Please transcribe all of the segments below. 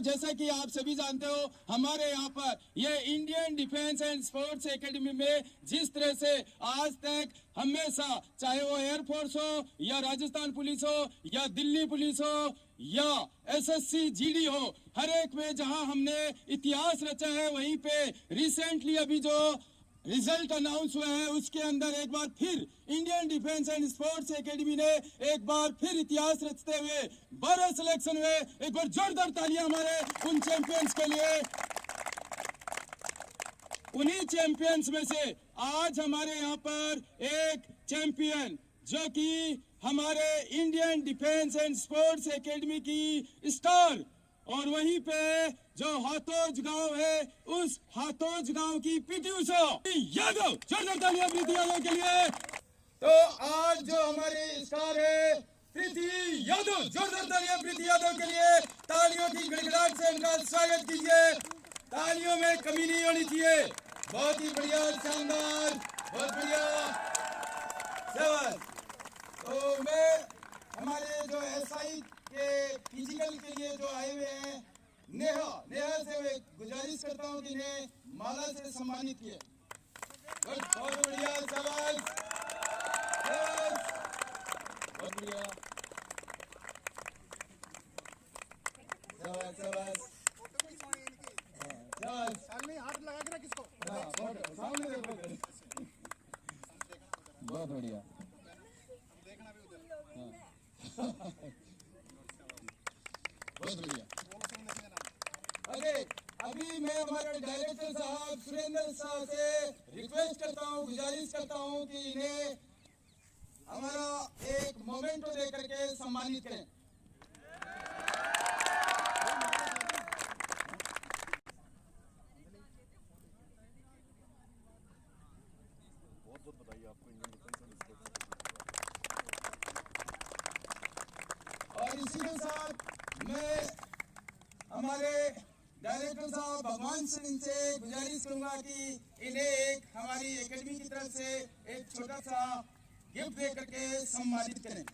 जैसा कि आप सभी जानते हो, हमारे यहाँ पर ये Indian defence and sports academy में जिस तरह से आज तक हमेशा, चाहे वो एयरफोर्स हो या राजस्थान पुलिस हो या दिल्ली पुलिस हो या एसएससी जीडी हो, हर एक में जहां हमने इतिहास रचा है, वहीं पे रिसेंटली अभी जो रिजल्ट अनाउंस हुआ है उसके अंदर एक बार फिर Indian defence and sports academy ने एक बार फिर इतिहास रचते हुए 12 सिलेक्शन हुए। एक बार जोरदार तालियां हमारे उन चैंपियंस के लिए। उन्हीं चैंपियंस में से आज हमारे यहाँ पर एक चैंपियन जो कि हमारे Indian defence and sports academy की स्टार, और वहीं पे जो हाथोज गांव है, उस हाथोज गांव की पीटी उषा यादव, जोरदार तालियां प्रीति यादव के लिए। तो आज जो हमारे स्टार है प्रीति यादव, जोरदार तालियां प्रीति यादव के लिए। तालियों की गड़गड़ाहट से इनका स्वागत कीजिए। तालियों में कमी नहीं होनी चाहिए। बहुत ही बढ़िया, शानदार, बहुत बढ़िया, शाबाश। तो मैं हमारे जो एसआई के फिजिकल के लिए जो आए हुए हैं नेहा से मैं गुजारिश करता हूं कि इन्हें माला से सम्मानित किए। बहुत बढ़िया, शाबाश, बहुत बढ़िया, शाबाश, शाबाश, सामने हाथ लगा के ना किसको, सामने देखो, बहुत बढ़िया, देखना भी उधर, बहुत बढ़िया। अरे अभी मैं हमारे डायरेक्टर साहब सुरेंद्र साहब से रिक्वेस्ट करता हूं, गुजारिश करता हूं कि इन्हें हमारा एक मोमेंटो दे करके सम्मानित करें। बहुत बताइए आपको इंडियन डिफेंस एंड स्पोर्ट्स। और इसी के साथ मैं हमारे डायरेक्टर साहब भगवान सिंह से गुजारिश करूंगा कि इन्हें एक हमारी एकेडमी की तरफ से एक छोटा सा गिफ्ट दे करके सम्मानित करें।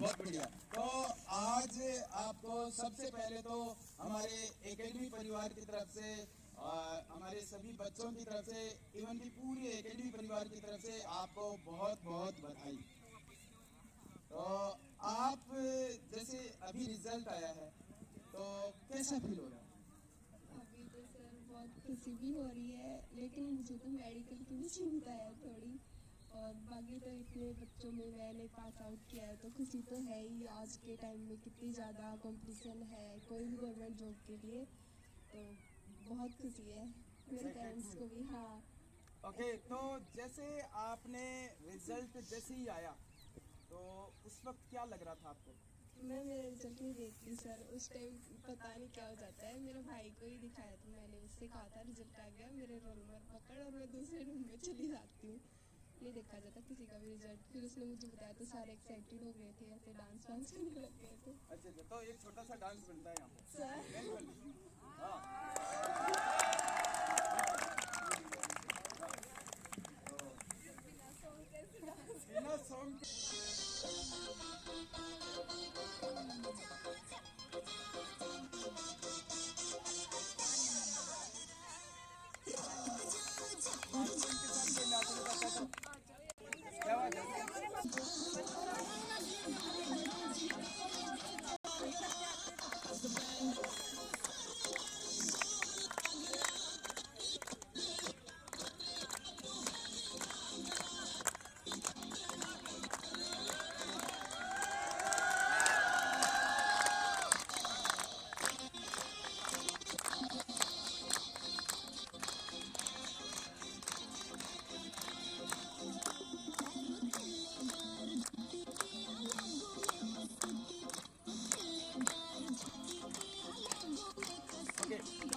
बहुत बढ़िया। तो आज आपको सबसे पहले तो हमारे एकेडमी परिवार की तरफ से और हमारे सभी बच्चों की तरफ से, इवन की पूरी एकेडमी परिवार की तरफ से आपको बहुत बहुत बधाई। तो आप जैसे अभी रिजल्ट आया है तो कैसा फील हो रहा है? अभी तो सर बहुत खुशी भी हो रही है, लेकिन मुझे तो मेडिकल की भी चिंता है थोड़ी, और बाकी तो इतने बच्चों में मैंने पास आउट किया है तो खुशी तो है ही। आज के टाइम में कितनी ज़्यादा कंपटीशन है कोई भी गवर्नमेंट जॉब के लिए, तो बहुत खुशी है मेरे पेरेंट्स को भी। हाँ ओके, तो जैसे आपने रिजल्ट जैसे ही आया तो उस वक्त क्या लग रहा था आपको? मैं मेरे रिजल्ट नहीं देखती सर, उस टाइम पता नहीं क्या हो जाता है। मेरे भाई को ही दिखाया तो मैंने उससे कहा था रिजल्ट आ गया, मेरे रोल नंबर पकड़ और मैं दूसरे रूम में चली जाती हूँ, नहीं देखा जाता किसी का भी रिजल्ट। फिर उसने मुझे बताया तो सारे एक्साइटेड हो गए थे, ऐसे डांस वांस करने लग गए थे। अच्छा, तो एक छोटा सा डांस बनता है यहाँ पे सर बिना सॉन्ग क्या बात है?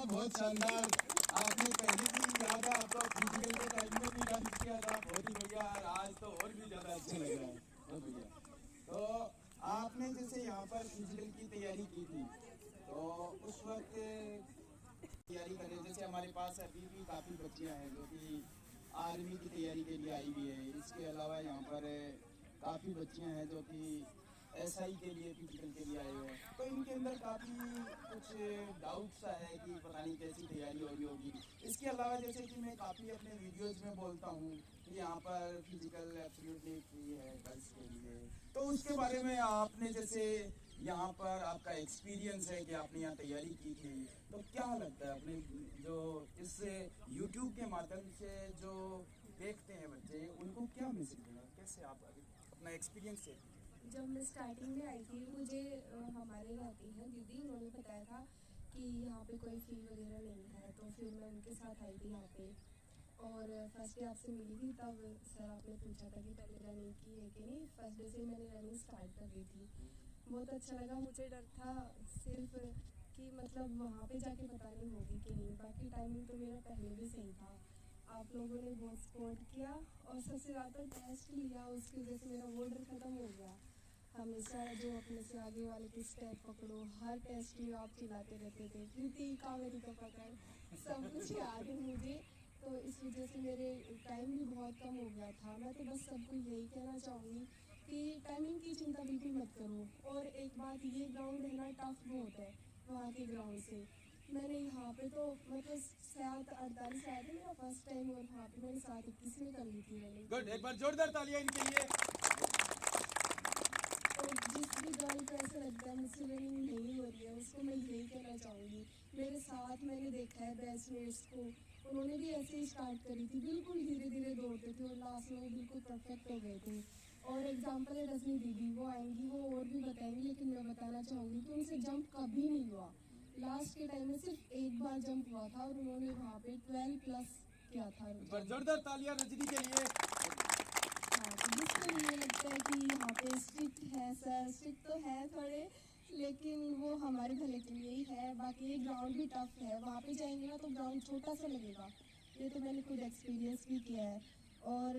बहुत शानदार, आपने पहले भी कहा था, आपको फिजिकल के टाइम में भी डांस किया था, बहुत ही बढ़िया। और आज तो और भी ज़्यादा अच्छा लग रहा है, बहुत बढ़िया। तो आपने जैसे यहाँ पर फिजिकल की तैयारी की थी तो उस वक्त तैयारी करें, जैसे हमारे पास अभी भी काफ़ी बच्चियाँ हैं जो कि आर्मी की तैयारी के लिए आई हुई है, इसके अलावा यहाँ पर काफ़ी बच्चियां हैं जो कि एसआई के लिए फिजिकल के लिए आए हुए हैं, तो इनके अंदर काफ़ी कुछ डाउट सा है कि पता नहीं कैसी तैयारी हो रही होगी। इसके अलावा जैसे कि मैं काफ़ी अपने वीडियोज़ में बोलता हूँ कि यहाँ पर फिजिकल एब्सोल्युटली फ्री है गर्ल्स के लिए, तो उसके बारे में आपने जैसे यहाँ पर आपका एक्सपीरियंस है कि आपने यहाँ तैयारी की थी, तो क्या लगता है अपने जो इस यूट्यूब के माध्यम से जो देखते हैं बच्चे, उनको क्या मैसेज देना, कैसे आप अपना एक्सपीरियंस शेयर कीजिए। जब मैं स्टार्टिंग में आई थी मुझे हमारे रहती हैं दीदी, उन्होंने बताया था कि यहाँ पे कोई फी वगैरह नहीं है, तो फिर मैं उनके साथ आई थी यहाँ पे और फर्स्ट डे आपसे मिली थी। तब सर आपने पूछा था कि पहले रनिंग की है कि नहीं। फर्स्ट डे से मैंने रनिंग स्टार्ट कर दी थी, बहुत अच्छा लगा। मुझे डर था सिर्फ कि मतलब वहाँ पे जाके पता नहीं होगी कि नहीं, बाकी टाइमिंग तो मेरा पहले भी सही था। आप लोगों ने बहुत सपोर्ट किया और सबसे ज़्यादा टेस्ट लिया, उसकी वजह से मेरा वो डर खत्म हो गया। हमेशा जो अपने से आगे वाले की स्टेप पकड़ो, हर टेस्ट में आप चिल्लाते रहते थे कृति कावेरी को पकड़, सब कुछ याद है मुझे। तो इस वजह से मेरे टाइम भी बहुत कम हो गया था। मैं तो बस सबको यही कहना चाहूँगी कि टाइमिंग की चिंता बिल्कुल मत करो। और एक बात, ये ग्राउंड है ना, टफ बहुत है वहाँ के ग्राउंड से। मैंने यहाँ पे तो मतलब 7:48 आया था मेरा फर्स्ट टाइम, और वहाँ पे मैंने 7:21 में कर ली थी रनिंग। गुड, एक बार जोरदार तालियां इनके लिए। तो जिस भी गर्ल को ऐसा लगता है मुझसे रनिंग नहीं हो रही है, उसको मैं यही कहना चाहूँगी। मेरे साथ मैंने देखा है बैचमेट्स को, उन्होंने भी ऐसे ही स्टार्ट करी थी, बिल्कुल धीरे धीरे दौड़ते थे और लास्ट में वो बिल्कुल परफेक्ट हो गए थे। और एग्जाम्पल है रजनी दीदी, वो आएंगी, वो और भी बताएंगी, लेकिन मैं बताना चाहूँगी कि उनसे जंप कभी नहीं हुआ। लास्ट के टाइम में सिर्फ एक बार जंप हुआ था और उन्होंने वहाँ पे 12+ किया था। एक बार जोरदार तालियां रजनी के लिए। हाँ, तो जिसको ये लगता है कि यहाँ पे स्ट्रिक्ट है सर, स्ट्रिक्ट तो है थोड़े, लेकिन वो हमारे भले के लिए ही है। बाकी ये ग्राउंड भी टफ है, वहाँ पे जाएंगे ना तो ग्राउंड छोटा सा लगेगा, ये तो मैंने खुद एक्सपीरियंस भी किया है। और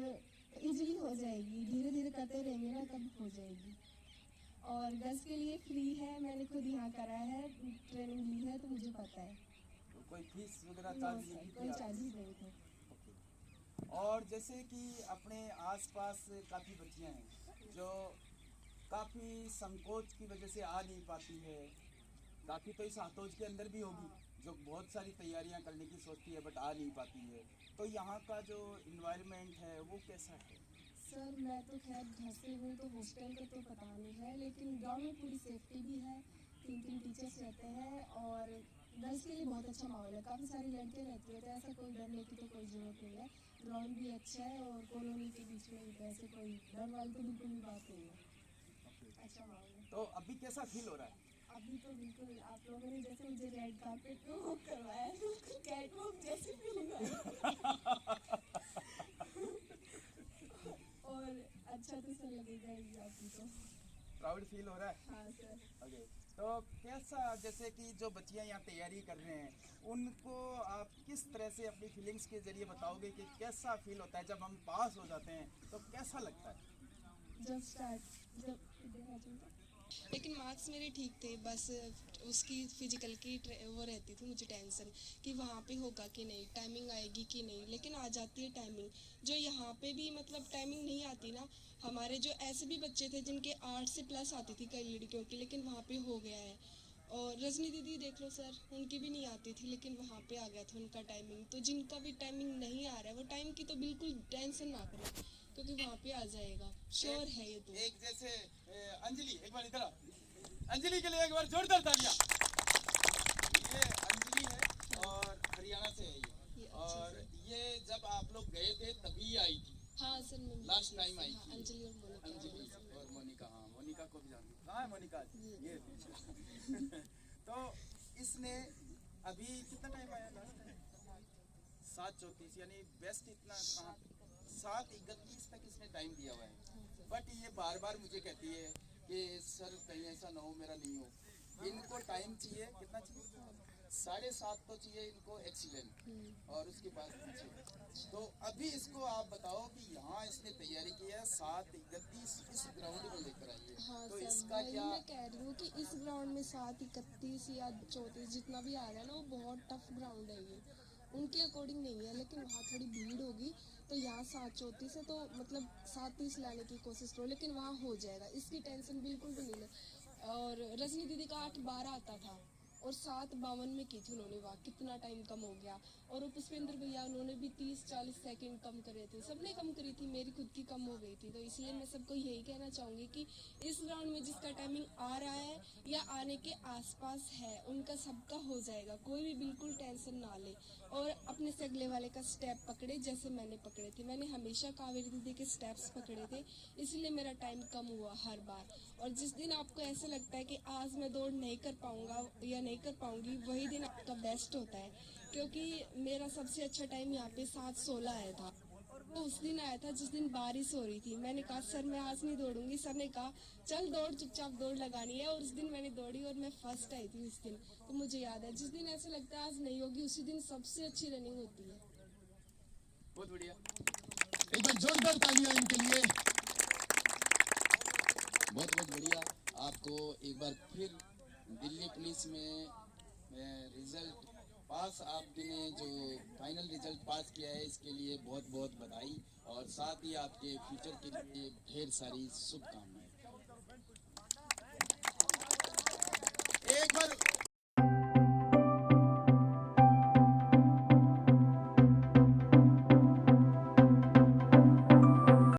इजीली हो जाएगी, धीरे धीरे करते रहेंगे ना तब हो जाएगी। और गर्ल्स के लिए फ्री है, मैंने खुद यहाँ करा है, ट्रेनिंग ली है, तो मुझे पता है। तो कोई फीस वगैरह नो चार्ज सर, नहीं कोई थी चार्जेस नहीं थे। ओके। और जैसे कि अपने आसपास काफ़ी बच्चियां हैं जो काफ़ी संकोच की वजह से आ नहीं पाती है, काफ़ी तो इस आतोज के अंदर भी होगी जो बहुत सारी तैयारियां करने की सोचती है बट आ नहीं पाती है, तो यहाँ का जो इन्वायरमेंट है वो कैसा है? सर मैं तो खैर घर से हूँ, तो हॉस्टल का तो पता नहीं है, लेकिन ग्राउंड में पूरी सेफ्टी भी है, 3 टीचर्स रहते हैं और गर्ल्स के लिए बहुत अच्छा माहौल है। काफ़ी सारी लड़के रहती है, तो ऐसा कोई डरने की तो कोई ज़रूरत नहीं है। ग्राउंड भी अच्छा है और कॉलोनी के बीच में ही, तो ऐसे कोई डर वाली तो बिल्कुल भी बात नहीं है, अच्छा माहौल है। तो अभी कैसा फील हो रहा है? अभी तो बिल्कुल आप लोगों ने जैसे मुझे रेड कार्पेट पे वॉक करवाया है, बिल्कुल कैट वॉक जैसी फीलिंग आई। और अच्छा तो सर लगेगा ही अभी तो। प्राउड फील हो रहा है? हाँ सर। ओके, तो कैसा, जैसे कि जो बच्चियां यहाँ तैयारी कर रहे हैं उनको आप किस तरह से अपनी फीलिंग्स के जरिए बताओगे कि कैसा फील होता है जब हम पास हो जाते हैं, तो कैसा लगता है? लेकिन मार्क्स मेरे ठीक थे, बस उसकी फिजिकल की वो रहती थी मुझे टेंशन कि वहाँ पे होगा कि नहीं, टाइमिंग आएगी कि नहीं, लेकिन आ जाती है टाइमिंग। जो यहाँ पे भी मतलब टाइमिंग नहीं आती ना, हमारे जो ऐसे भी बच्चे थे जिनके 8 से प्लस आती थी कई लड़कियों की, लेकिन वहाँ पे हो गया है। और रजनी दीदी देख लो सर, उनकी भी नहीं आती थी, लेकिन वहाँ पे आ गया था उनका टाइमिंग। तो जिनका भी टाइमिंग नहीं आ रहा है वो टाइम की तो बिल्कुल टेंशन ना करें, क्योंकि वहाँ पे आ जाएगा, श्योर है ये तो। एक जैसे अंजलि, एक बार इधर आओ। अंजलि के लिए एक बार जोरदार तालियां। ये अंजलि है और हरियाणा से है ये, और ये जब आप लोग गए थे तभी आई थी। हाँ सर, मैं लास्ट टाइम आई थी। अंजलि और मोनिका। अंजलि और मोनिका, हाँ मोनिका को भी जानती हूँ। कहाँ है मोनिका? ये तो इसने अभी कितना टाइम आया लास्ट टाइम? 7:34, यानी बेस्ट इतना कहाँ? 7:31 तक इसने टाइम दिया हुआ है। बट ये बार बार मुझे कहती है कि सर कहीं ऐसा ना हो मेरा नहीं हो। इनको टाइम चाहिए, कितना चाहिए? 7:30 तो चाहिए इनको एक्सीलेंट, और उसके बाद पीछे। तो अभी इसको आप बताओ कि यहाँ इसने तैयारी की है 7:31 इस ग्राउंड में लेकर आई है। हाँ तो सर, इसका वही क्या? मैं कह रही हूँ कि इस ग्राउंड में 7:31 या 34 जितना भी आ रहा है ना, वो बहुत टफ ग्राउंड है ये। उनके अकॉर्डिंग नहीं है, लेकिन वहाँ थोड़ी भीड़ होगी तो यहाँ 7:34 है, तो मतलब 7:30 लाने की कोशिश करो, लेकिन वहाँ हो जाएगा, इसकी टेंशन बिल्कुल भी नहीं ले। और रजनी दीदी का 8:12 आता था और 7:52 में की थी उन्होंने, वाह कितना टाइम कम हो गया। और वो पुष्पेंद्र भैया उन्होंने भी 30-40 सेकंड कम करे थे, सबने कम करी थी, मेरी खुद की कम हो गई थी। तो इसलिए मैं सबको यही कहना चाहूँगी कि इस राउंड में जिसका टाइमिंग आ रहा है या आने के आसपास है उनका सबका हो जाएगा, कोई भी बिल्कुल टेंशन ना ले। और अपने से अगले वाले का स्टेप पकड़े जैसे मैंने पकड़े थे, मैंने हमेशा कावेरी दीदी के स्टेप्स पकड़े थे, इसलिए मेरा टाइम कम हुआ हर बार। और जिस दिन आपको ऐसा लगता है कि आज मैं दौड़ नहीं कर पाऊंगा या नहीं कर पाऊंगी, वही दिन आपका बेस्ट होता है, क्योंकि मेरा सबसे अच्छा टाइम यहाँ पे 7:16 आया था। वो उस दिन आया था जिस दिन बारिश हो रही थी, मैंने कहा सर मैं आज नहीं दौड़ूंगी, सर ने कहा चल दौड़, चुपचाप दौड़ लगानी है, और उस दिन मैंने दौड़ी और मैं फर्स्ट आई थी उस दिन। तो मुझे याद है जिस दिन ऐसा लगता है आज नहीं होगी, उसी दिन सबसे अच्छी रनिंग होती है। बहुत बढ़िया, एक बार जोरदार तालियां इनके लिए। बहुत बहुत बढ़िया। आपको एक बार फिर दिल्ली पुलिस में रिजल्ट पास, आपने जो फाइनल रिजल्ट पास किया है इसके लिए बहुत बहुत बधाई, और साथ ही आपके फ्यूचर के लिए ढेर सारी शुभकामनाएं।